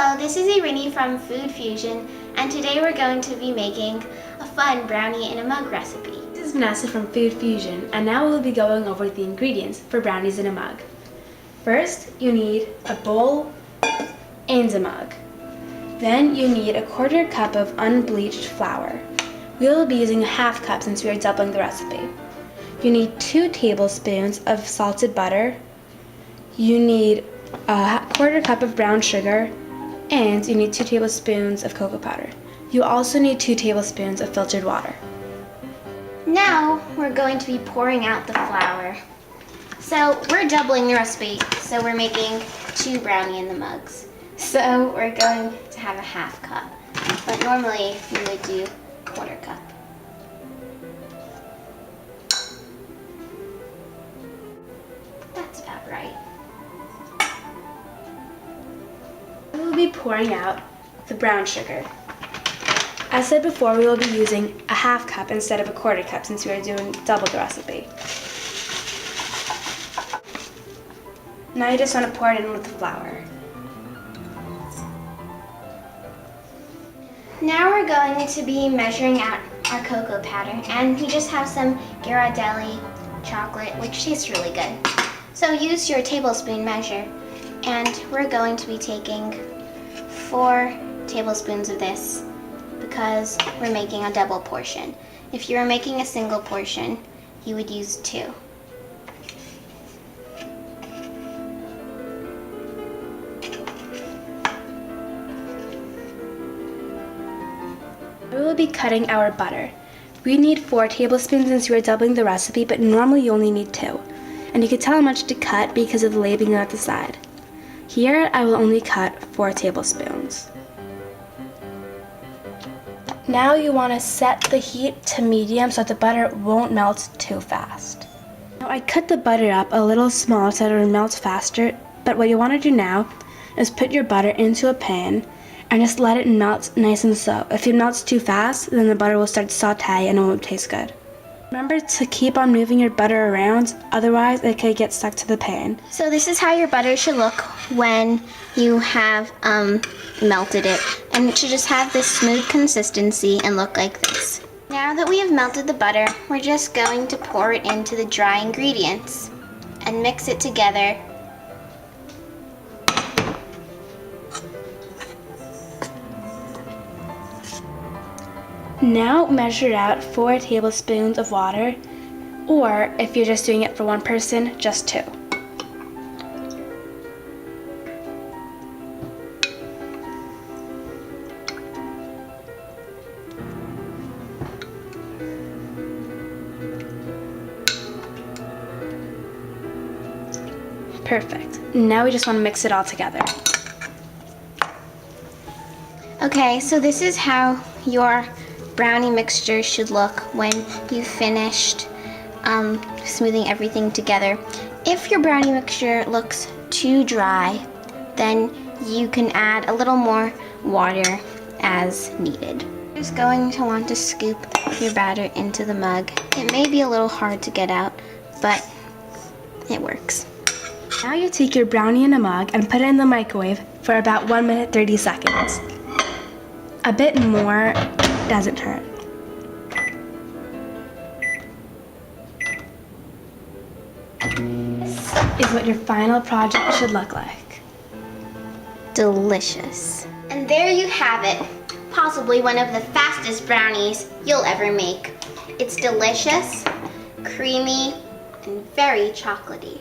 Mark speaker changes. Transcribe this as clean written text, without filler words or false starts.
Speaker 1: Hello, this is Irini from FoodFusion, and today we're going to be making a fun brownie in a mug recipe.
Speaker 2: This is Vanessa from FoodFusion, and now we'll be going over the ingredients for brownies in a mug. First, you need a bowl and a mug. Then you need a 1/4 cup of unbleached flour. We will be using a 1/2 cup since we are doubling the recipe. You need 2 tablespoons of salted butter. You need a 1/4 cup of brown sugar, and you need 2 tablespoons of cocoa powder. You also need 2 tablespoons of filtered water.
Speaker 1: Now we're going to be pouring out the flour. So we're doubling the recipe, so we're making 2 brownie in the mugs. So we're going to have a 1/2 cup, but normally we would do 1/4 cup. That's about right.
Speaker 2: We will be pouring out the brown sugar. As said before, we will be using a 1/2 cup instead of a 1/4 cup since we are doing double the recipe. Now you just want to pour it in with the flour.
Speaker 1: Now we're going to be measuring out our cocoa powder, and we just have some Ghirardelli chocolate, which tastes really good. So use your tablespoon measure, and we're going to be taking 4 tablespoons of this because we're making a double portion. If you were making a single portion, you would use 2.
Speaker 2: We will be cutting our butter. We need 4 tablespoons since we are doubling the recipe, but normally you only need 2. And you can tell how much to cut because of the labeling at the side. Here I will only cut 4 tablespoons. Now you want to set the heat to medium so that the butter won't melt too fast. Now I cut the butter up a little smaller so that it will melt faster, but what you want to do now is put your butter into a pan and just let it melt nice and slow. If it melts too fast, then the butter will start to saute and it won't taste good. Remember to keep on moving your butter around, otherwise it could get stuck to the pan.
Speaker 1: So this is how your butter should look when you have melted it. And it should just have this smooth consistency and look like this. Now that we have melted the butter, we're just going to pour it into the dry ingredients and mix it together.
Speaker 2: Now measure out 4 tablespoons of water, or if you're just doing it for one person, just 2. Perfect. Now we just want to mix it all together.
Speaker 1: Okay, so this is how your brownie mixture should look when you've finished smoothing everything together. If your brownie mixture looks too dry, then you can add a little more water as needed. You're just going to want to scoop your batter into the mug. It may be a little hard to get out, but it works.
Speaker 2: Now you take your brownie in a mug and put it in the microwave for about 1 minute 30 seconds. A bit more doesn't hurt. This is what your final project should look like.
Speaker 1: Delicious. And there you have it. Possibly one of the fastest brownies you'll ever make. It's delicious, creamy, and very chocolatey.